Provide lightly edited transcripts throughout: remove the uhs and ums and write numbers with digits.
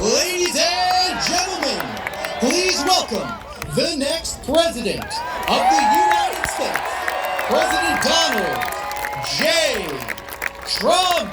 Ladies and gentlemen, please welcome the next president of the United States, President Donald J. Trump.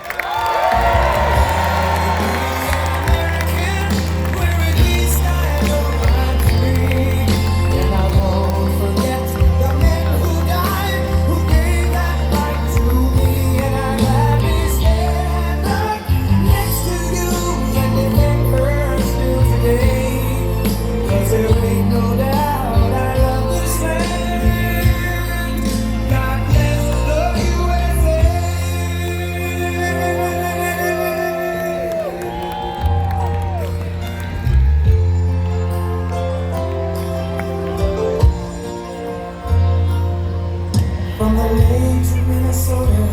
From the lakes of Minnesota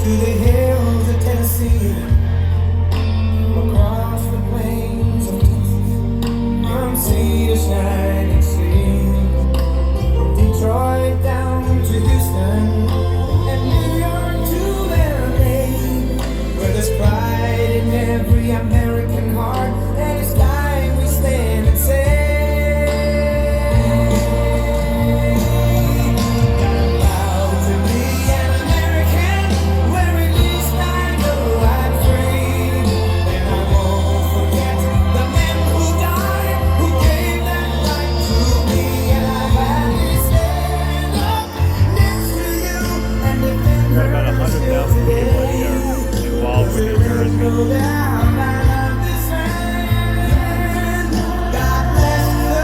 to the hills of Tennessee, across the plains of Texas, from sea to shining sea, from Detroit down to Houston and New York to LA, where there's pride in every American heart, and it's time we stand and say, about 100,000 people here in Wildwood, New Jersey. There ain't no doubt I love this land. God bless the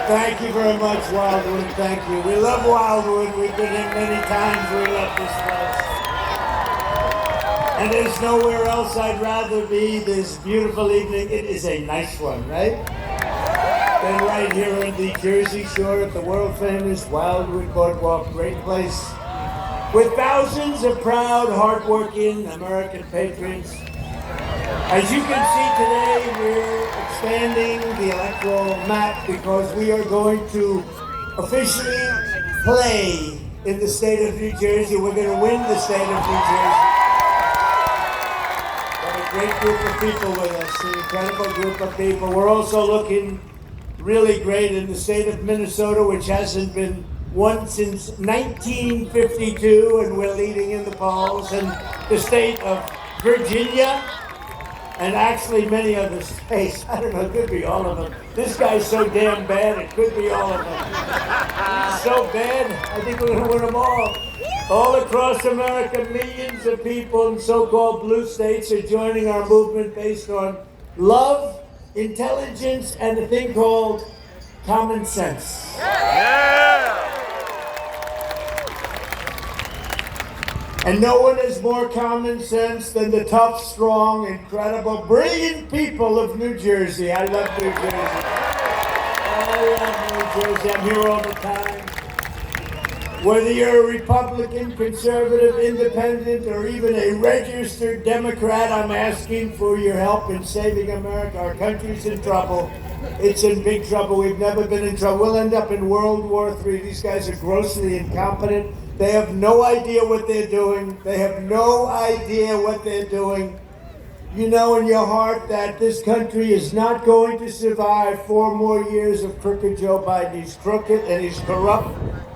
Thank you very much, Wildwood. Thank you. We love Wildwood. We've been in many times. We love this place. And there's nowhere else I'd rather be this beautiful evening. It is a nice one, right? Than right here on the Jersey Shore at the world-famous Wildwood Boardwalk. Great place with thousands of proud, hardworking American patrons. As you can see today, we're expanding the electoral map because we are going to officially play in the state of New Jersey. We're going to win the state of New Jersey. Got a great group of people with us, an incredible group of people. We're also looking really great in the state of Minnesota, which hasn't been won since 1952, and we're leading in the polls. And the state of Virginia, and actually many other states. I don't know, it could be all of them. This guy's so damn bad, it could be all of them. He's so bad, I think we're gonna win them all. All across America, millions of people in so-called blue states are joining our movement based on love, intelligence, and a thing called common sense. Yeah! And no one has more common sense than the tough, strong, incredible, brilliant people of New Jersey. I love New Jersey. I love New Jersey. I'm here all the time. Whether you're a Republican, conservative, independent, or even a registered Democrat, I'm asking for your help in saving America. Our country's in trouble. It's in big trouble. We've never been in trouble. We'll end up in World War III. These guys are grossly incompetent. They have no idea what they're doing. They have no idea what they're doing. You know in your heart that this country is not going to survive 4 more years of crooked Joe Biden. He's crooked and he's corrupt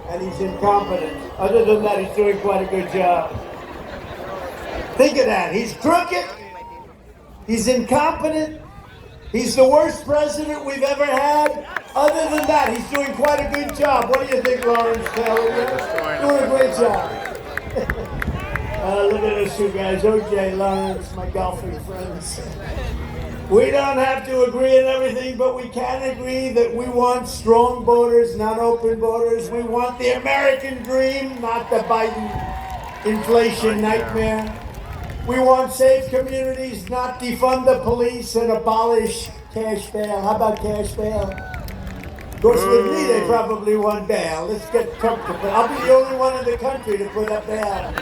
and he's incompetent. Other than that, he's doing quite a good job. Think of that. He's crooked, he's incompetent, He's the worst president we've ever had. Other than that, he's doing quite a good job. What do you think, Lawrence Taylor? Doing a great job. Look at those two guys, OJ, Lawrence, my golfing friends. We don't have to agree on everything, but we can agree that we want strong borders, not open borders. We want the American dream, not the Biden inflation nightmare. We want safe communities, not defund the police and abolish cash bail. How about cash bail? Of course, with me, they probably want bail. Let's get comfortable. I'll be the only one in the country to put up bail.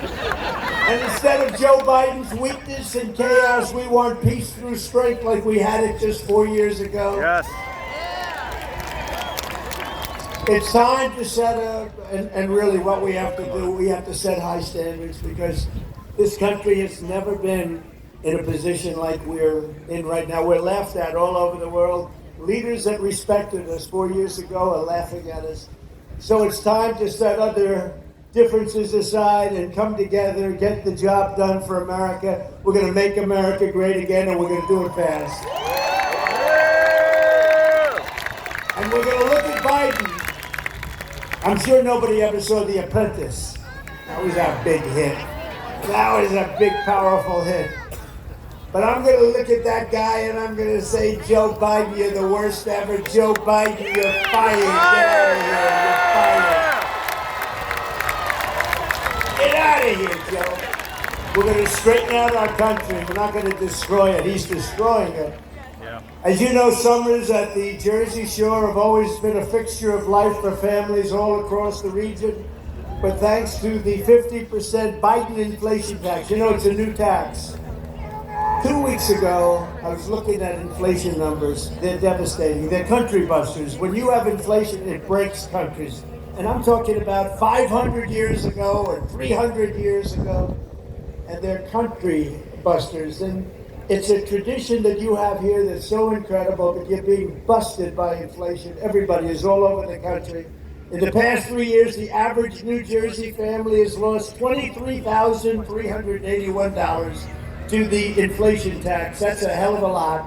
And instead of Joe Biden's weakness and chaos, we want peace through strength like we had it just 4 years ago. Yes. It's time to set and really what we have to do, we have to set high standards because this country has never been in a position like we're in right now. We're laughed at all over the world. Leaders that respected us 4 years ago are laughing at us. So it's time to set other differences aside and come together, get the job done for America. We're going to make America great again, and we're going to do it fast. And we're going to look at Biden. I'm sure nobody ever saw The Apprentice. That was a big hit. That was a big, powerful hit. But I'm going to look at that guy and I'm going to say, Joe Biden, you're the worst ever. Joe Biden, you're fired. Get out of here. You're fired. Get out of here, Joe. We're going to straighten out our country. We're not going to destroy it. He's destroying it. Yeah. As you know, summers at the Jersey Shore have always been a fixture of life for families all across the region. But thanks to the 50% Biden inflation tax, you know, it's a new tax. 2 weeks ago, I was looking at inflation numbers. They're devastating. They're country busters. When you have inflation, it breaks countries. And I'm talking about 500 years ago or 300 years ago. And they're country busters. And it's a tradition that you have here that's so incredible that you're being busted by inflation. Everybody is all over the country. In the past 3 years, the average New Jersey family has lost $23,381 to the inflation tax. That's a hell of a lot.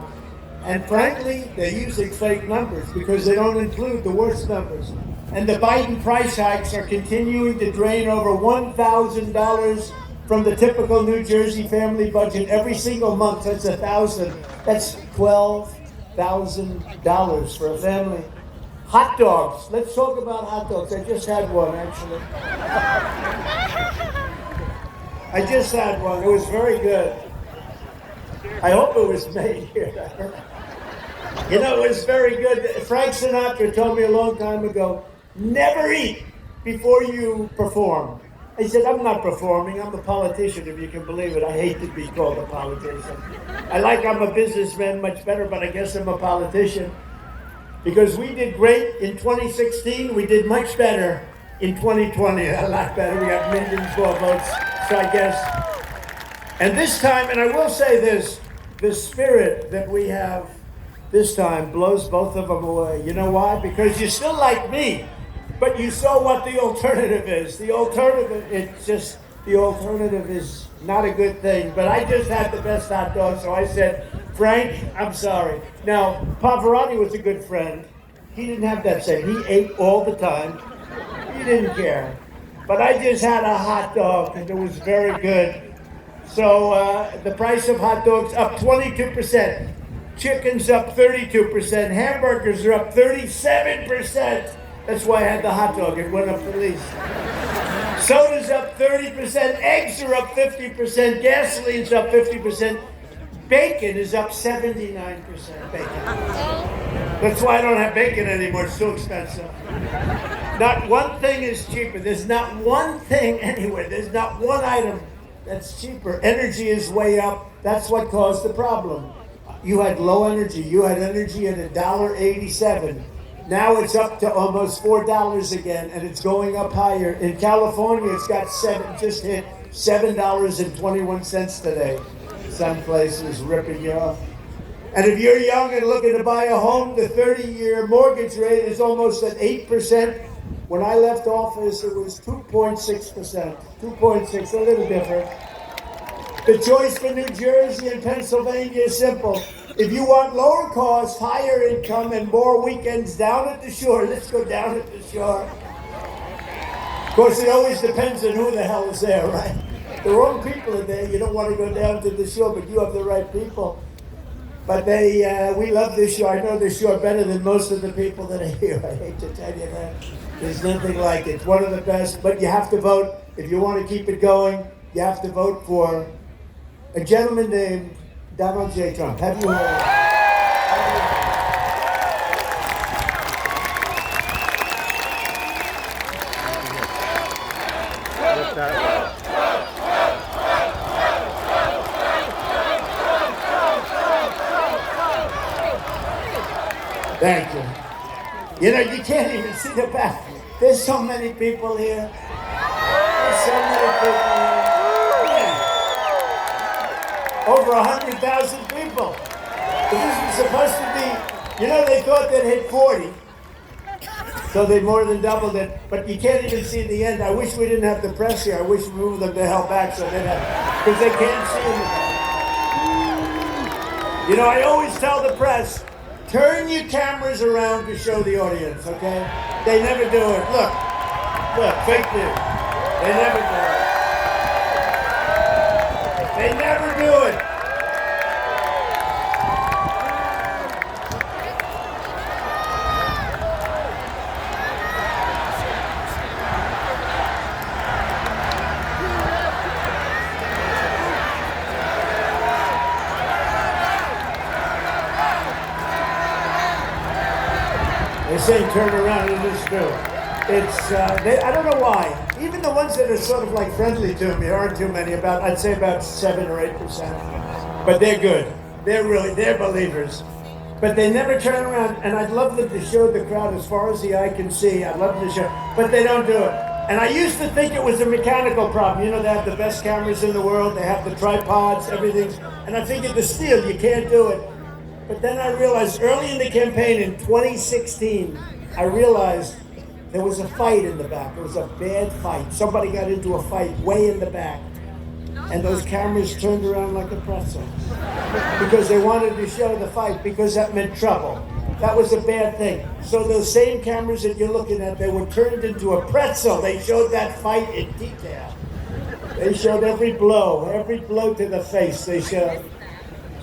And frankly, they're using fake numbers because they don't include the worst numbers. And the Biden price hikes are continuing to drain over $1,000 from the typical New Jersey family budget every single month. That's $1,000. That's $12,000 for a family. Hot dogs. Let's talk about hot dogs. I just had one, actually. I just had one. It was very good. I hope it was made here. You know, it was very good. Frank Sinatra told me a long time ago, never eat before you perform. I said, I'm not performing. I'm a politician, if you can believe it. I hate to be called a politician. I'm a businessman much better, but I guess I'm a politician. Because we did great in 2016. We did much better in 2020. A lot better. We got millions more votes. So I guess. And this time, and I will say this, the spirit that we have this time blows both of them away. You know why? Because you're still like me, but you saw what the alternative is. The alternative is not a good thing. But I just had the best hot dog, so I said, Frank, I'm sorry. Now, Pavarotti was a good friend. He didn't have that same. He ate all the time. He didn't care. But I just had a hot dog, and it was very good. So the price of hot dogs up 22%. Chicken's up 32%. Hamburgers are up 37%. That's why I had the hot dog. It went up the least. Soda's up 30%. Eggs are up 50%. Gasoline's up 50%. Bacon is up 79%. Bacon. That's why I don't have bacon anymore. It's so expensive. Not one thing is cheaper. There's not one thing anywhere. There's not one item that's cheaper. Energy is way up. That's what caused the problem. You had low energy. You had energy at $1.87. Now it's up to almost $4 again, and it's going up higher. In California, it's got just hit $7.21 today. Some places ripping you off. And if you're young and looking to buy a home, the 30-year mortgage rate is almost at 8%. When I left office, it was 2.6%. 2.6, a little different. The choice for New Jersey and Pennsylvania is simple. If you want lower cost, higher income, and more weekends down at the shore, let's go down at the shore. Of course, it always depends on who the hell is there, right? The wrong people are there. You don't want to go down to the shore, but you have the right people. But we love this shore. I know this shore better than most of the people that are here. I hate to tell you that. There's nothing like it. It's one of the best, but you have to vote. If you want to keep it going, you have to vote for a gentleman named Donald J. Trump. Have you heard? Thank you. You know, you can't even see the back. There's so many people here. There's so many people here. Yeah. Over 100,000 people. This was supposed to be, you know, they thought they'd hit 40. So they more than doubled it. But you can't even see the end. I wish we didn't have the press here. I wish we moved them the hell back so they'd have, because they can't see them. You know, I always tell the press, turn your cameras around to show the audience, okay? They never do it. Look, fake news. They never do it. They never do it. They say turn around and just do it. It's, I don't know why. Even the ones that are sort of like friendly to me, there aren't too many, I'd say about 7 or 8%. But they're good. They're believers. But they never turn around, and I'd love them to show the crowd as far as the eye can see. I'd love them to show, but they don't do it. And I used to think it was a mechanical problem. You know, they have the best cameras in the world, they have the tripods, everything. And I figured the steel, you can't do it. But then I realized early in the campaign in 2016, I realized there was a fight in the back. It was a bad fight. Somebody got into a fight way in the back. And those cameras turned around like a pretzel. Because they wanted to show the fight, because that meant trouble. That was a bad thing. So those same cameras that you're looking at, they were turned into a pretzel. They showed that fight in detail. They showed every blow to the face they showed.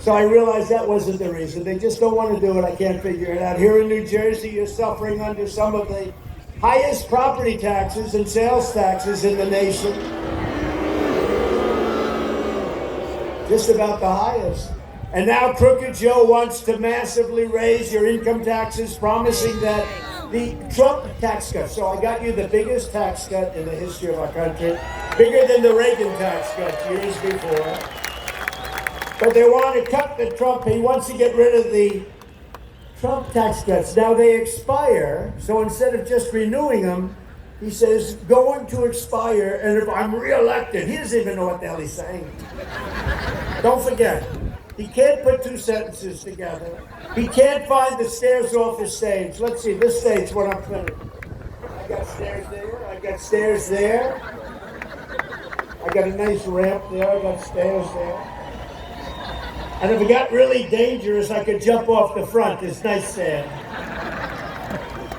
So I realized that wasn't the reason. They just don't want to do it. I can't figure it out. Here in New Jersey, you're suffering under some of the highest property taxes and sales taxes in the nation. Just about the highest. And now Crooked Joe wants to massively raise your income taxes, promising that the Trump tax cut. So I got you the biggest tax cut in the history of our country, bigger than the Reagan tax cut years before. But they want to cut the Trump. He wants to get rid of the Trump tax cuts. Now they expire, so instead of just renewing them, he says, going to expire, and if I'm reelected, he doesn't even know what the hell he's saying. Don't forget, he can't put two sentences together. He can't find the stairs off the stage. Let's see, this stage, what I'm finished. I got stairs there, I got stairs there. I got a nice ramp there, I got stairs there. And if it got really dangerous, I could jump off the front. It's nice sand.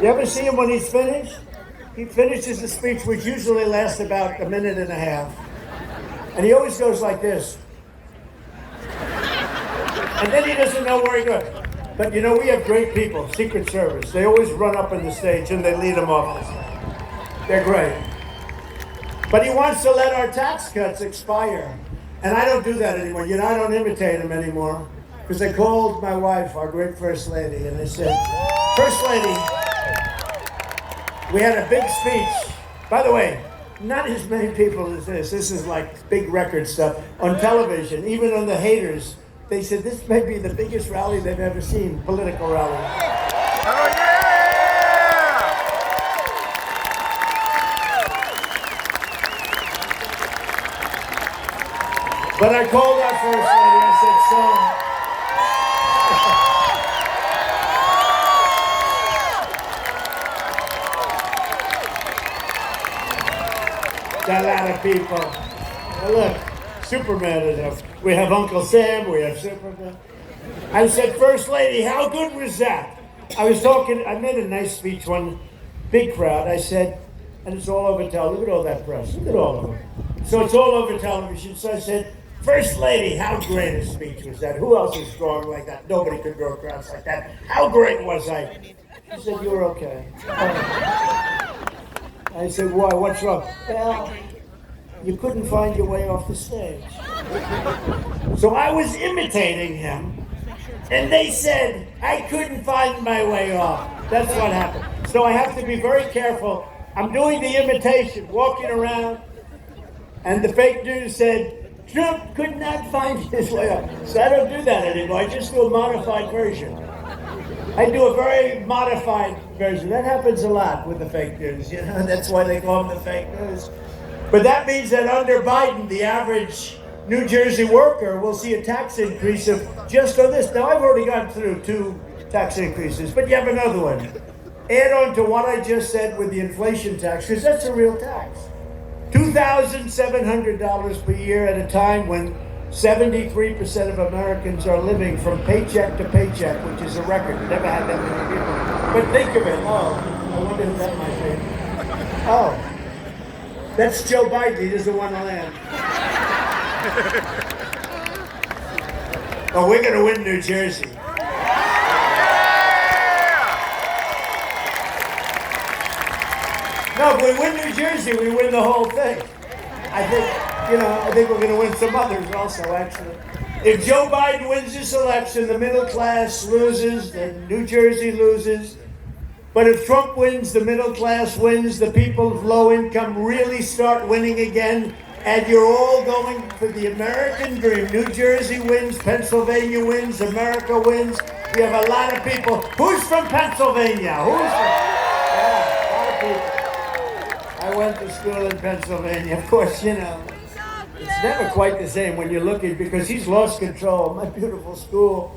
You ever see him when he's finished? He finishes the speech, which usually lasts about a minute and a half. And he always goes like this. And then he doesn't know where he goes. But you know, we have great people, Secret Service. They always run up on the stage and they lead them off the stage. They're great. But he wants to let our tax cuts expire. And I don't do that anymore. You know, I don't imitate him anymore. Because I called my wife, our great First Lady, and I said, First Lady, we had a big speech. By the way, not as many people as this. This is like big record stuff. On television, even on the haters, they said this may be the biggest rally they've ever seen, political rally. Oh, yeah! But I called our First Lady, I said, son. Got a lot of people. Well, look, Superman is up. We have Uncle Sam, we have Superman. I said, First Lady, how good was that? I made a nice speech, one big crowd. I said, and it's all over television. Look at all that press. Look at all of them. So it's all over television. So I said, First Lady, how great a speech was that? Who else is strong like that? Nobody could grow crowds like that. How great was I? She said, you were okay. I said, why? What's wrong? Well, you couldn't find your way off the stage. So I was imitating him, and they said I couldn't find my way off. That's what happened. So I have to be very careful. I'm doing the imitation, walking around, and the fake news said, Trump could not find his way off. So I don't do that anymore. I just do a modified version. I do a very modified version. That happens a lot with the fake news. You know, that's why they call them the fake news. But that means that under Biden, the average New Jersey worker will see a tax increase of just on this. Now, I've already gone through 2 tax increases, but you have another one. Add on to what I just said with the inflation tax, because that's a real tax. $2,700 per year at a time when 73% of Americans are living from paycheck to paycheck, which is a record. We never had that many people. But think of it. Oh, I wonder who that might be. Oh. That's Joe Biden. He doesn't want to land. Oh, we're going to win New Jersey. No, if we win New Jersey, we win the whole thing. I think we're going to win some others also, actually. If Joe Biden wins this election, the middle class loses, then New Jersey loses. But if Trump wins, the middle class wins, the people of low income really start winning again, and you're all going for the American dream. New Jersey wins, Pennsylvania wins, America wins. We have a lot of people. Who's from Pennsylvania? Yeah, a lot of people. I went to school in Pennsylvania. Of course, you know, it's never quite the same when you're looking, because he's lost control. My beautiful school.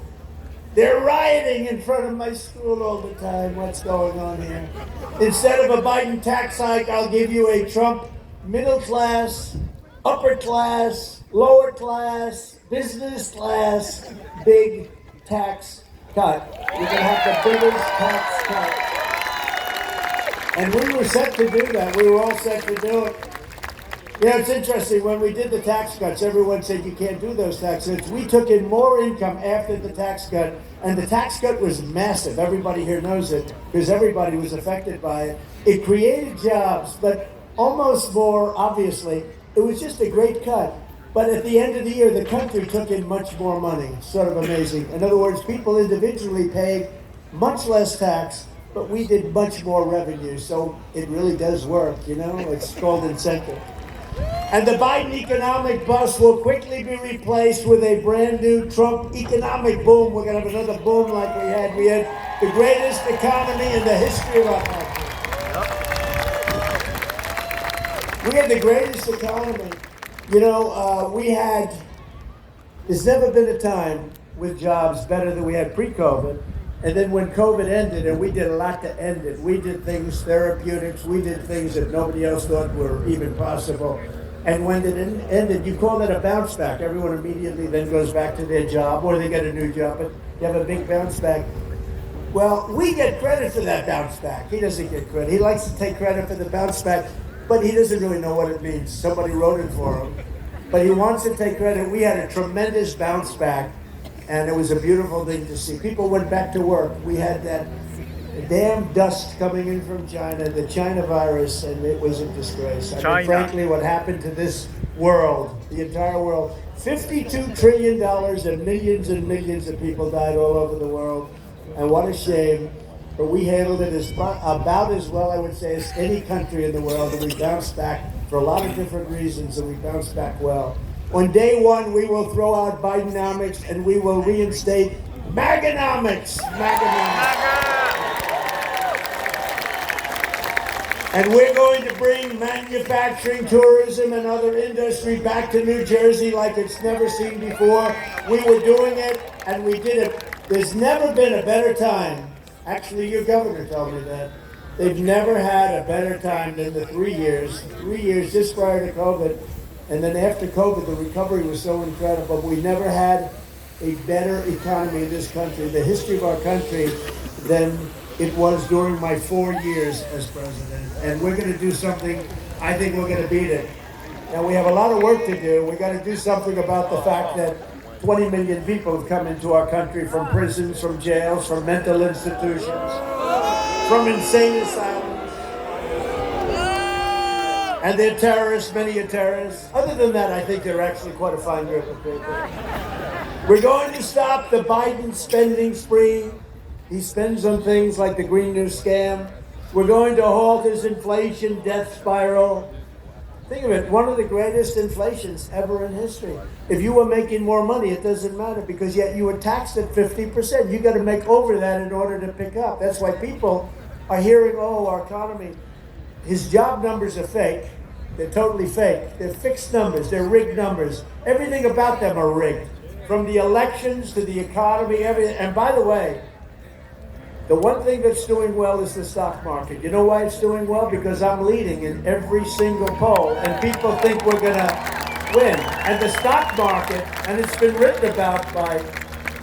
They're rioting in front of my school all the time. What's going on here? Instead of a Biden tax hike, I'll give you a Trump middle class, upper class, lower class, business class, big tax cut. You're going to have the biggest tax cut. And we were set to do that. We were all set to do it. You know, it's interesting, when we did the tax cuts, everyone said you can't do those tax cuts. We took in more income after the tax cut, and the tax cut was massive. Everybody here knows it, because everybody was affected by it. It created jobs, but almost more obviously, it was just a great cut. But at the end of the year, the country took in much more money. Sort of amazing. In other words, people individually paid much less tax, but we did much more revenue. So it really does work, you know? It's called incentive. And the Biden economic bust will quickly be replaced with a brand new Trump economic boom. We're going to have another boom like we had. We had the greatest economy in the history of our country. We had the greatest economy. You know, there's never been a time with jobs better than we had pre-COVID. And then when COVID ended, and we did a lot to end it, we did things, therapeutics, we did things that nobody else thought were even possible. And when it ended, you call that a bounce back. Everyone immediately then goes back to their job, or they get a new job, but you have a big bounce back. Well, we get credit for that bounce back. He doesn't get credit. He likes to take credit for the bounce back, but he doesn't really know what it means. Somebody wrote it for him. But he wants to take credit. We had a tremendous bounce back, and it was a beautiful thing to see. People went back to work. We had that damn dust coming in from China, the China virus, and it was a disgrace. I mean, frankly, what happened to this world, the entire world, $52 trillion and millions of people died all over the world. And what a shame. But we handled it about as well, I would say, as any country in the world, and we bounced back for a lot of different reasons, and we bounced back well. On day one, we will throw out Bidenomics, and we will reinstate Maganomics. And we're going to bring manufacturing, tourism, and other industry back to New Jersey like it's never seen before. We were doing it, and we did it. There's never been a better time. Actually, your governor told me that. They've never had a better time than the 3 years just prior to COVID. And then after COVID, the recovery was so incredible. We never had a better economy in this country, the history of our country, than it was during my 4 years as president. And we're going to do something, I think we're going to beat it. Now, we have a lot of work to do. We got to do something about the fact that 20 million people have come into our country from prisons, from jails, from mental institutions, from insane asylums. And they're terrorists, many are terrorists. Other than that, I think they're actually quite a fine group of people. We're going to stop the Biden spending spree. He spends on things like the Green New Scam. We're going to halt his inflation death spiral. Think of it, one of the greatest inflations ever in history. If you were making more money, it doesn't matter because yet you were taxed at 50%. You got to make over that in order to pick up. That's why people are hearing, oh, our economy. His job numbers are fake. They're totally fake. They're fixed numbers. They're rigged numbers. Everything about them are rigged. From the elections to the economy, everything. And by the way, the one thing that's doing well is the stock market. You know why it's doing well? Because I'm leading in every single poll, and people think we're going to win. And the stock market, and it's been written about by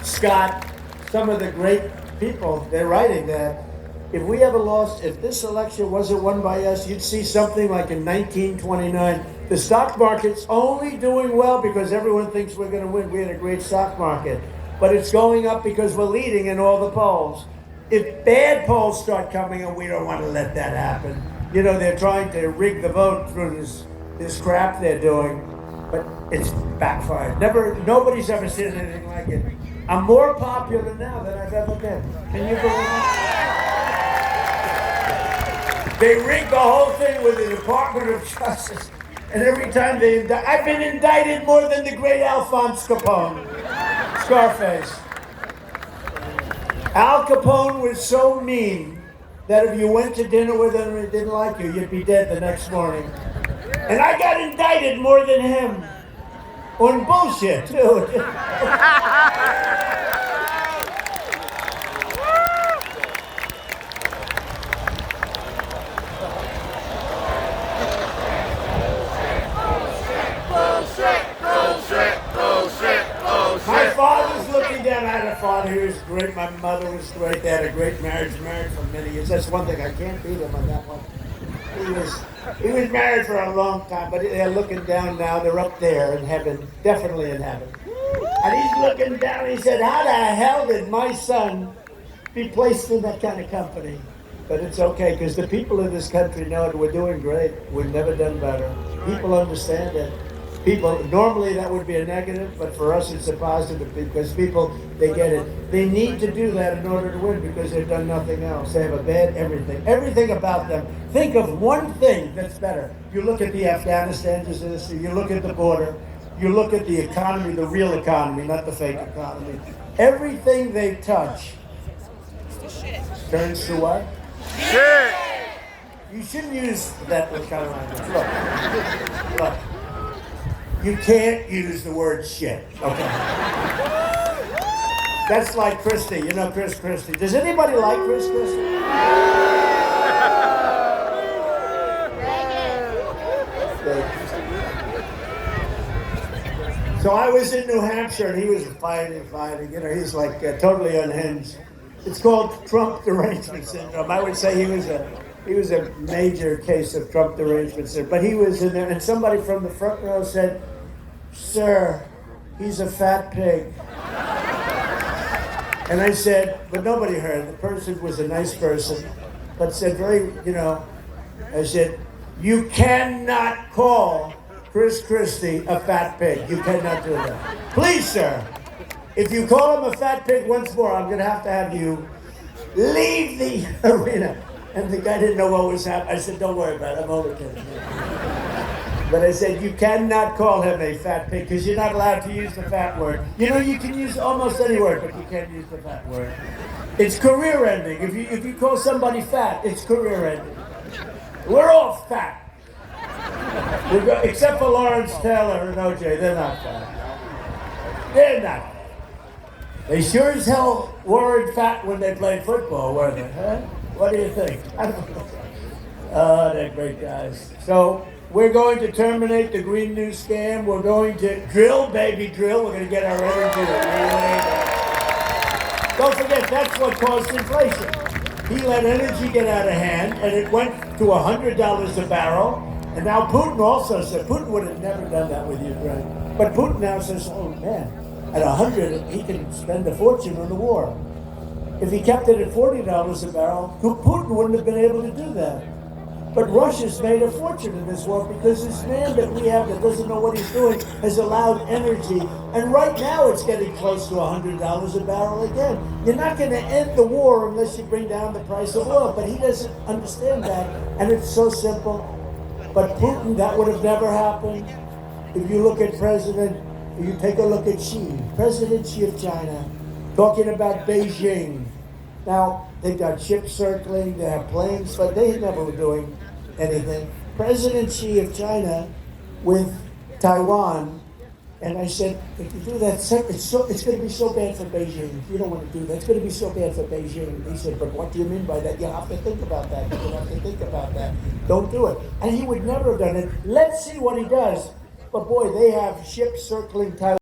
Scott, some of the great people, they're writing that if we ever lost, if this election wasn't won by us, you'd see something like in 1929. The stock market's only doing well because everyone thinks we're going to win. We had a great stock market. But it's going up because we're leading in all the polls. If bad polls start coming, and we don't want to let that happen, you know, they're trying to rig the vote through this crap they're doing, but it's backfired. Nobody's ever seen anything like it. I'm more popular now than I've ever been. Can you believe it? They rigged the whole thing with the Department of Justice, and every time they indict, I've been indicted more than the great Alphonse Capone, Scarface. Al Capone was so mean that if you went to dinner with him and he didn't like you, you'd be dead the next morning. And I got indicted more than him on bullshit, too. My father's looking down. I had a father who was great. My mother was great. They had a great marriage, married for many years. That's one thing I can't beat him on that one. He was married for a long time, but they're looking down now. They're up there in heaven, definitely in heaven. And he's looking down. He said, "How the hell did my son be placed in that kind of company?" But it's okay because the people of this country know it. We're doing great. We've never done better. People understand it. People, normally that would be a negative, but for us it's a positive because people, they get it. They need to do that in order to win because they've done nothing else. They have a bad everything about them. Think of one thing that's better. You look at the Afghanistan disaster, you look at the border, you look at the economy, the real economy, not the fake economy. Everything they touch turns to what? Shit! You shouldn't use that kind of language. Look. You can't use the word shit, okay? That's like Christie. You know Chris Christie. Does anybody like Chris Christie? So I was in New Hampshire, and he was fighting. You know, he's like totally unhinged. It's called Trump derangement syndrome. I would say he was a major case of Trump derangement syndrome. But he was in there, and somebody from the front row said, "Sir, he's a fat pig." And I said, but nobody heard. The person was a nice person, but said very, you know, I said, "You cannot call Chris Christie a fat pig. You cannot do that. Please, sir, if you call him a fat pig once more, I'm going to have you leave the arena." And the guy didn't know what was happening. I said, "Don't worry about it. I'm only kidding." But I said, you cannot call him a fat pig because you're not allowed to use the fat word. You know, you can use almost any word, but you can't use the fat word. It's career ending. If you call somebody fat, it's career ending. We're all fat. Except for Lawrence Taylor and OJ, they're not fat. They're not. They sure as hell weren't fat when they played football, were they? Huh? What do you think? I don't know. Oh, they're great guys. So We're going to terminate the Green New Scam. We're going to drill, baby, drill. We're going to get our energy way back. Don't forget, that's what caused inflation. He let energy get out of hand, and it went to $100 a barrel. And now Putin also said, Putin would have never done that with Ukraine. But Putin now says, oh man, at 100, he can spend a fortune on the war. If he kept it at $40 a barrel, Putin wouldn't have been able to do that. But Russia's made a fortune in this war because this man that we have that doesn't know what he's doing has allowed energy. And right now it's getting close to $100 a barrel again. You're not going to end the war unless you bring down the price of oil. But he doesn't understand that. And it's so simple. But Putin, that would have never happened. If you look at you take a look at President Xi of China, talking about Beijing. Now, they've got ships circling, they have planes, but they never were doing anything. President Xi of China with Taiwan, and I said, if you do that, it's going to be so bad for Beijing. You don't want to do that. It's going to be so bad for Beijing. He said, but what do you mean by that? You have to think about that. You have to think about that. Don't do it. And he would never have done it. Let's see what he does. But boy, they have ships circling Taiwan.